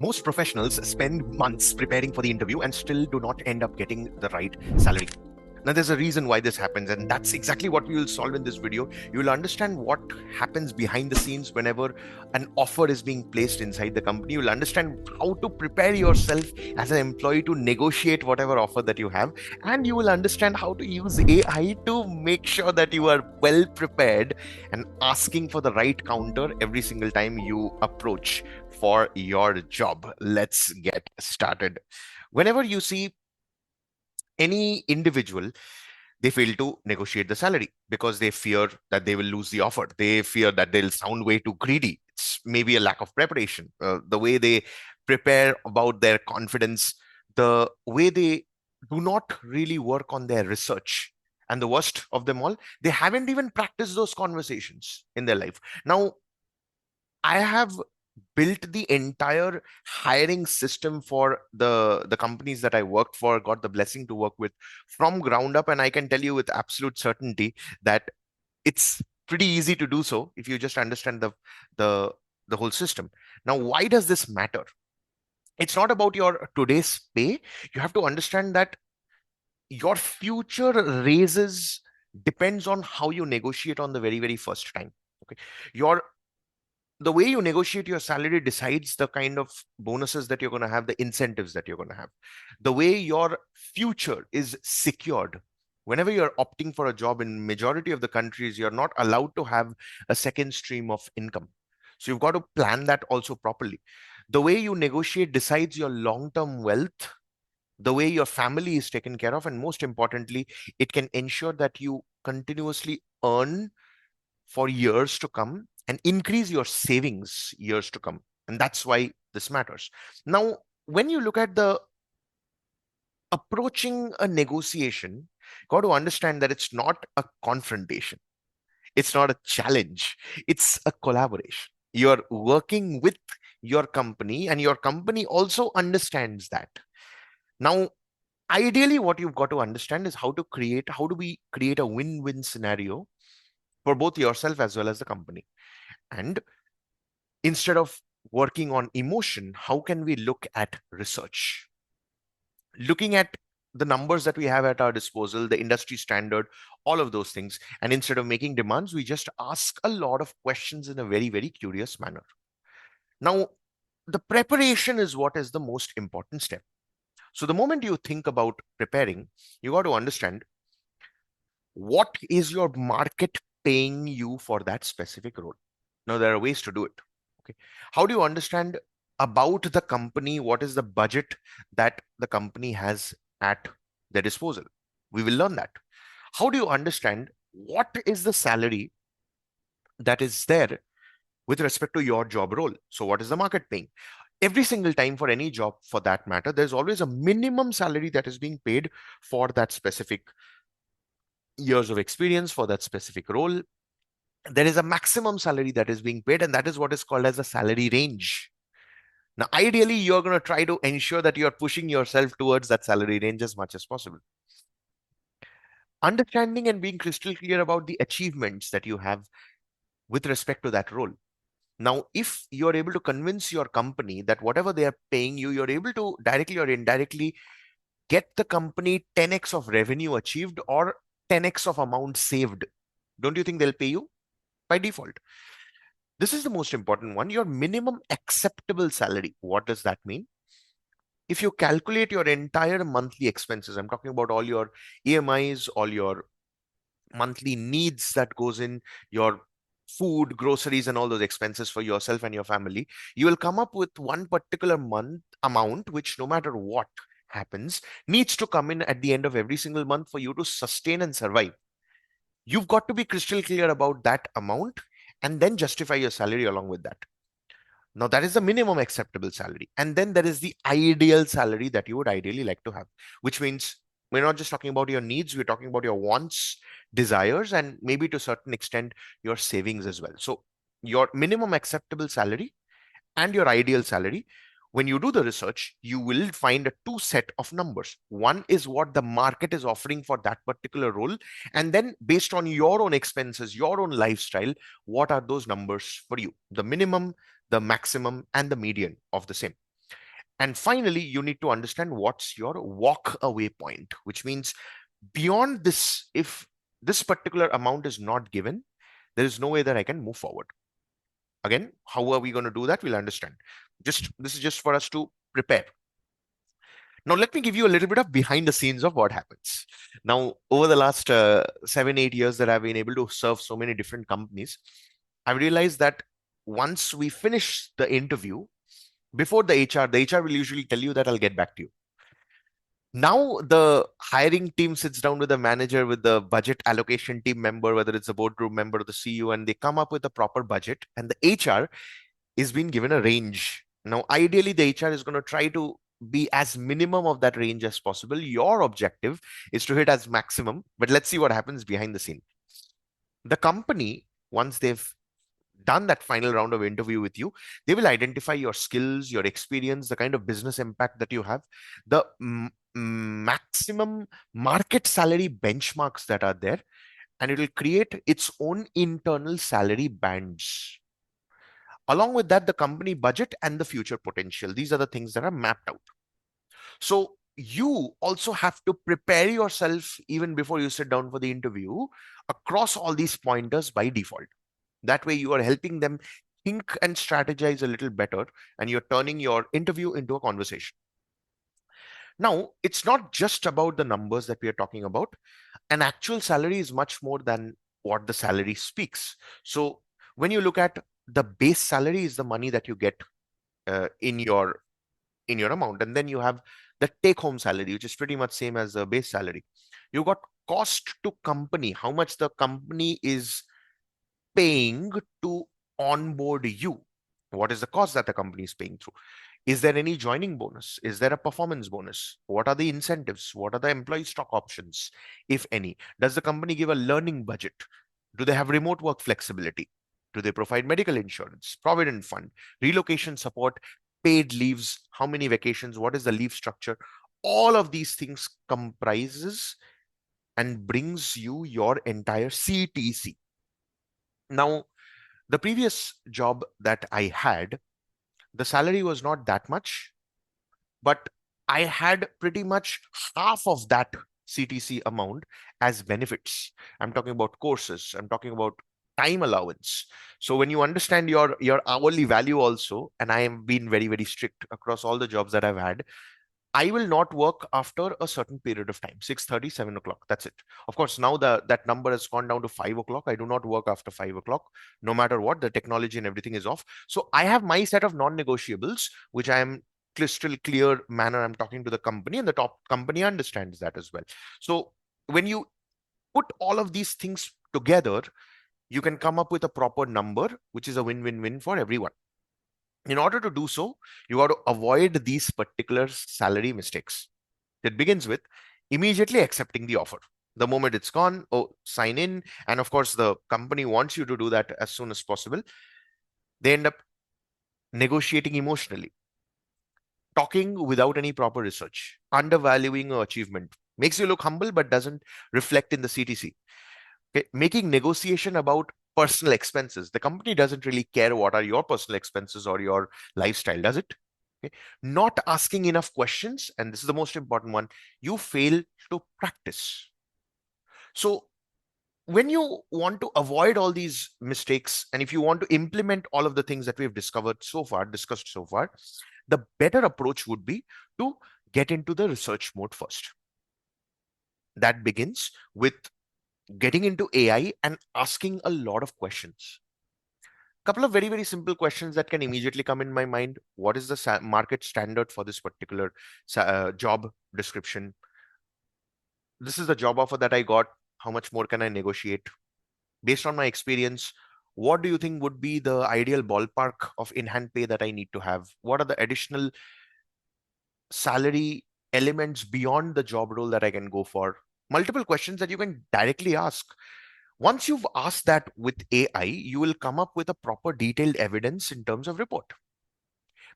Most professionals spend months preparing for the interview and still do not end up getting the right salary. Now, there's a reason why this happens, and that's exactly what we will solve in this video. You will understand what happens behind the scenes whenever an offer is being placed inside the company. You will understand how to prepare yourself as an employee to negotiate whatever offer that you have, and you will understand how to use AI to make sure that you are well prepared and asking for the right counter every single time you approach for your job. Let's get started. Whenever you see any individual, they fail to negotiate the salary because they fear that they will lose the offer. They fear that they'll sound way too greedy. It's maybe a lack of preparation. The way they prepare about their confidence, the way they do not really work on their research. And the worst of them all, they haven't even practiced those conversations in their life. Now, I have built the entire hiring system for the companies that I worked for, got the blessing to work with from ground up, and I can tell you with absolute certainty that it's pretty easy to do so if you just understand the the whole system. Now, why does this matter? It's not about your today's pay. You have to understand that your future raises depends on how you negotiate on the very first time. Okay, your the way you negotiate your salary decides the kind of bonuses that you're going to have, the incentives that you're going to have, the way your future is secured. Whenever you're opting for a job in majority of the countries, you're not allowed to have a second stream of income. So you've got to plan that also properly. The way you negotiate decides your long-term wealth, the way your family is taken care of, and most importantly, it can ensure that you continuously earn for years to come and increase your savings years to come. And that's why this matters. Now, when you look at the approaching a negotiation, you got to understand that it's not a confrontation, it's not a challenge, it's a collaboration. You're working with your company, and your company also understands that. Now, ideally, what you've got to understand is how do we create a win-win scenario for both yourself as well as the company. And instead of working on emotion, how can we look at research? Looking at the numbers that we have at our disposal, the industry standard, all of those things. And instead of making demands, we just ask a lot of questions in a very curious manner. Now, the preparation is what is the most important step. So the moment you think about preparing, you got to understand what is your market paying you for that specific role. Now, there are ways to do it. Okay. How do you understand about the company? What is the budget that the company has at their disposal? We will learn that. How do you understand what is the salary that is there with respect to your job role? So, what is the market paying? Every single time for any job for that matter, there's always a minimum salary that is being paid for that specific years of experience, for that specific role. There is a maximum salary that is being paid, and that is what is called as a salary range. Now, ideally, you're going to try to ensure that you're pushing yourself towards that salary range as much as possible. Understanding and being crystal clear about the achievements that you have with respect to that role. Now, if you're able to convince your company that whatever they are paying you, you're able to directly or indirectly get the company 10x of revenue achieved or 10x of amount saved, don't you think they'll pay you by default? This is the most important one, your minimum acceptable salary. What does that mean? If you calculate your entire monthly expenses, I'm talking about all your EMIs, all your monthly needs that goes in, your food, groceries, and all those expenses for yourself and your family, you will come up with one particular month amount, which no matter what happens, needs to come in at the end of every single month for you to sustain and survive. You've got to be crystal clear about that amount and then justify your salary along with that. Now, that is the minimum acceptable salary. And then there is the ideal salary that you would ideally like to have, which means we're not just talking about your needs, we're talking about your wants, desires, and maybe to a certain extent, your savings as well. So, your minimum acceptable salary and your ideal salary, when you do the research, you will find a two set of numbers. One is what the market is offering for that particular role. And then based on your own expenses, your own lifestyle, what are those numbers for you? The minimum, the maximum, and the median of the same. And finally, you need to understand what's your walk away point, which means beyond this, if this particular amount is not given, there is no way that I can move forward. Again, how are we going to do that? We'll understand. This is just for us to prepare. Now, let me give you a little bit of behind the scenes of what happens. Now, over the last 7, 8 years that I've been able to serve so many different companies, I've realized that once we finish the interview, before the HR will usually tell you that I'll get back to you. Now the hiring team sits down with the manager, with the budget allocation team member, whether it's a boardroom member or the CEO, and they come up with a proper budget. And the HR is being given a range. Now, ideally, the HR is going to try to be as minimum of that range as possible. Your objective is to hit as maximum, but let's see what happens behind the scene. The company, once they've done that final round of interview with you, they will identify your skills, your experience, the kind of business impact that you have, the maximum market salary benchmarks that are there, and it will create its own internal salary bands. Along with that, the company budget and the future potential. These are the things that are mapped out. So you also have to prepare yourself even before you sit down for the interview across all these pointers by default. That way, you are helping them think and strategize a little better, and you're turning your interview into a conversation. Now, it's not just about the numbers that we are talking about. An actual salary is much more than what the salary speaks. So, when you look at the base salary, is the money that you get in your amount, and then you have the take home salary, which is pretty much same as the base salary. You got cost to company, how much the company is paying to onboard you. What is the cost that the company is paying through? Is there any joining bonus? Is there a performance bonus? What are the incentives? What are the employee stock options, if any? Does the company give a learning budget? Do they have remote work flexibility? Do they provide medical insurance, provident fund, relocation support, paid leaves? How many vacations? What is the leave structure? All of these things comprises and brings you your entire CTC. Now, the previous job that I had, the salary was not that much, but I had pretty much half of that CTC amount as benefits. I'm talking about courses, I'm talking about time allowance. So when you understand your hourly value also, and I am being very, very strict across all the jobs that I've had, I will not work after a certain period of time, 6:30, 7 o'clock. That's it. Of course, now that number has gone down to 5 o'clock. I do not work after 5 o'clock, no matter what. The technology and everything is off. So I have my set of non-negotiables, which I am crystal clear manner. I'm talking to the company, and the top company understands that as well. So when you put all of these things together, you can come up with a proper number, which is a win-win-win for everyone. In order to do so, you got to avoid these particular salary mistakes. It begins with immediately accepting the offer. The moment it's gone, oh, sign in. And of course, the company wants you to do that as soon as possible. They end up negotiating emotionally, talking without any proper research, undervaluing your achievement, makes you look humble but doesn't reflect in the CTC. Okay? Making negotiation about personal expenses. The company doesn't really care what are your personal expenses or your lifestyle, does it? Okay? Not asking enough questions, and this is the most important one, you fail to practice. So when you want to avoid all these mistakes, and if you want to implement all of the things that we've discussed so far, the better approach would be to get into the research mode first. That begins with getting into AI and asking a lot of questions. Couple of very, very simple questions that can immediately come in my mind. What is the market standard for this particular job description? This is the job offer that I got. How much more can I negotiate? Based on my experience, what do you think would be the ideal ballpark of in-hand pay that I need to have? What are the additional salary elements beyond the job role that I can go for? Multiple questions that you can directly ask. Once you've asked that with AI, you will come up with a proper detailed evidence in terms of report.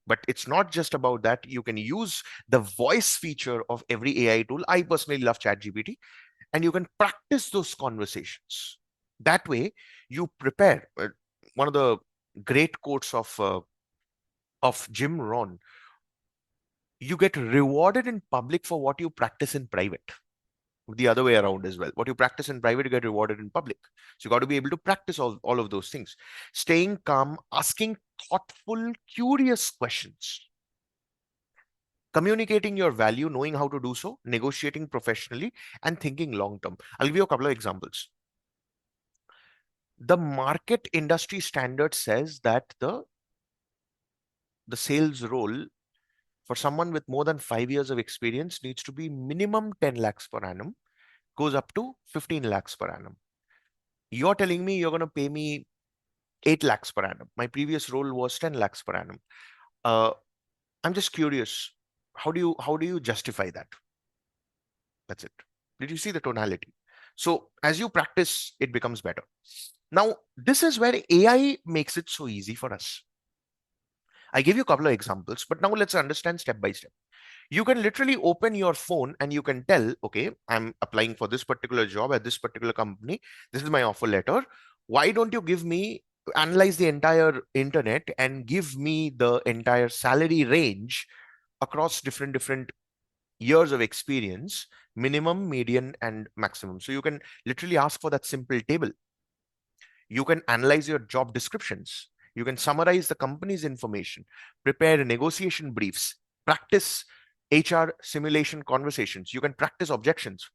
But it's not just about that. You can use the voice feature of every AI tool. I personally love ChatGPT, and you can practice those conversations. That way, you prepare. One of the great quotes of Jim Rohn, You get rewarded in public for what you practice in private. The other way around as well. What you practice in private, you get rewarded in public. So you got to be able to practice all of those things. Staying calm, asking thoughtful, curious questions, communicating your value, knowing how to do so, negotiating professionally, and thinking long term. I'll give you a couple of examples. The market industry standard says that the sales role for someone with more than 5 years of experience needs to be minimum 10 lakhs per annum, goes up to 15 lakhs per annum. You're telling me you're going to pay me 8 lakhs per annum. My previous role was 10 lakhs per annum. Uh, I'm just curious. How do you justify that? That's it. Did you see the tonality? So as you practice, it becomes better. Now, this is where AI makes it so easy for us. I give you a couple of examples, but now let's understand step by step. You can literally open your phone and you can tell, okay, I'm applying for this particular job at this particular company. This is my offer letter. Why don't you give me, analyze the entire internet and give me the entire salary range across different years of experience, minimum, median, and maximum. So you can literally ask for that simple table. You can analyze your job descriptions. You can summarize the company's information, prepare negotiation briefs, practice HR simulation conversations. You can practice objections.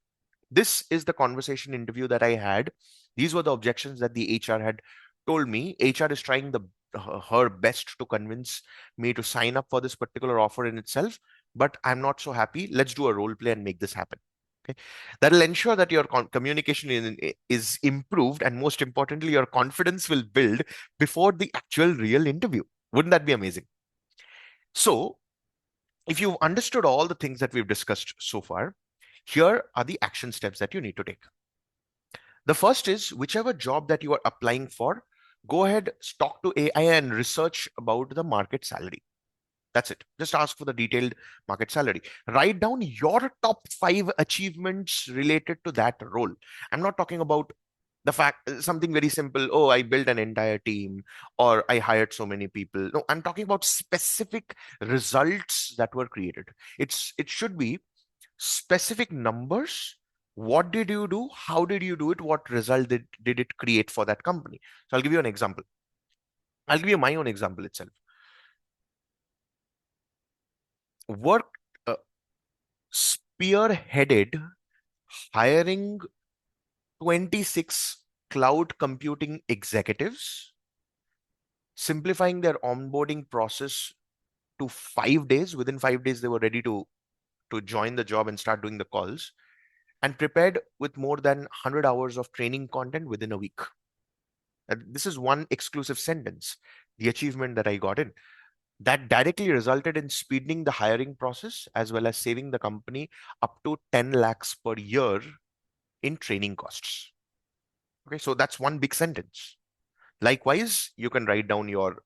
This is the conversation interview that I had. These were the objections that the HR had told me. HR is trying her best to convince me to sign up for this particular offer in itself, but I'm not so happy. Let's do a role play and make this happen. Okay. That'll ensure that your communication is improved, and most importantly, your confidence will build before the actual real interview. Wouldn't that be amazing? So, if you've understood all the things that we've discussed so far, here are the action steps that you need to take. The first is whichever job that you are applying for, go ahead, talk to AI and research about the market salary. That's it. Just ask for the detailed market salary. Write down your top 5 achievements related to that role. I'm not talking about the fact, something very simple. Oh, I built an entire team or I hired so many people. No, I'm talking about specific results that were created. It should be specific numbers. What did you do? How did you do it? What result did it create for that company? So I'll give you an example. I'll give you my own example itself. Work uh, spearheaded hiring 26 cloud computing executives, simplifying their onboarding process to 5 days. Within 5 days, they were ready to join the job and start doing the calls, and prepared with more than 100 hours of training content within a week. This is one exclusive sentence, the achievement that I got in. That directly resulted in speeding the hiring process as well as saving the company up to 10 lakhs per year in training costs. Okay, so that's one big sentence. Likewise, you can write down your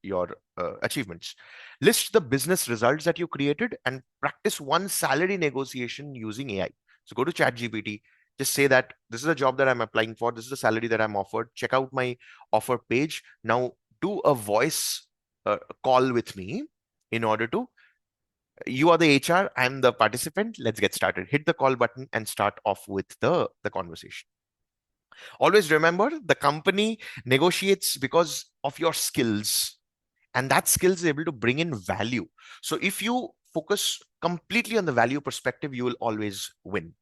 achievements. List the business results that you created and practice one salary negotiation using AI. So go to ChatGPT, just say that this is a job that I'm applying for, this is the salary that I'm offered. Check out my offer page. Now do a voice call with me in order to, you are the HR, I'm the participant. Let's get started. Hit the call button and start off with the conversation. Always remember, the company negotiates because of your skills, and that skills is able to bring in value. So if you focus completely on the value perspective, you will always win.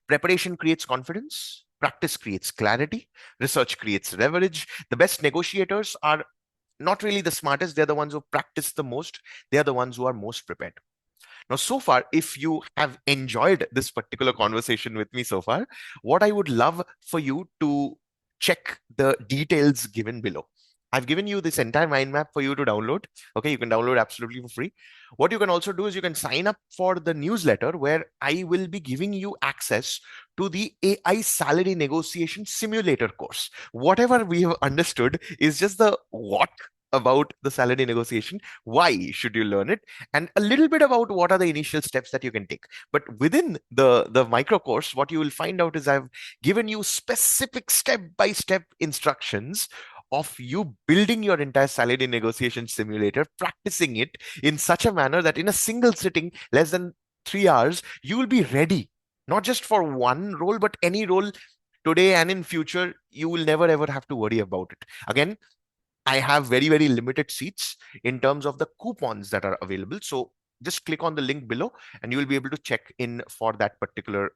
Preparation creates confidence, practice creates clarity, research creates leverage. The best negotiators are not really the smartest, they're the ones who practice the most, they're the ones who are most prepared. Now, so far, if you have enjoyed this particular conversation with me so far, what I would love for you to check the details given below. I've given you this entire mind map for you to download. Okay, you can download absolutely for free. What you can also do is you can sign up for the newsletter where I will be giving you access to the AI salary negotiation simulator course. Whatever we have understood is just the what about the salary negotiation, why should you learn it, and a little bit about what are the initial steps that you can take. But within the micro course, what you will find out is I've given you specific step by step instructions of you building your entire salary negotiation simulator, practicing it in such a manner that in a single sitting, less than 3 hours, you will be ready. Not just for one role, but any role today and in future, you will never ever have to worry about it. Again, I have very, very limited seats in terms of the coupons that are available. So just click on the link below and you will be able to check in for that particular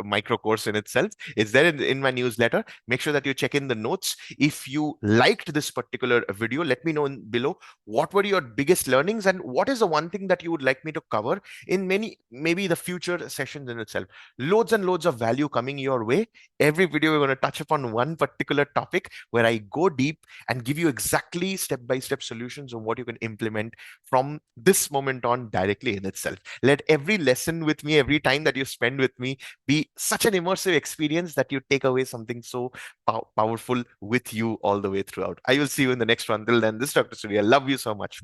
micro course in itself. It's there in my newsletter. Make sure that you check in the notes. If you liked this particular video, let me know below what were your biggest learnings and what is the one thing that you would like me to cover in maybe the future sessions in itself. Loads and loads of value coming your way. Every video we're going to touch upon one particular topic where I go deep and give you exactly step-by-step solutions on what you can implement from this moment on directly in itself. Let every lesson with me, every time that you spend with me, be such an immersive experience that you take away something so powerful with you all the way throughout. I will see you in the next one. Till then, this is Dr. Surya. Love you so much.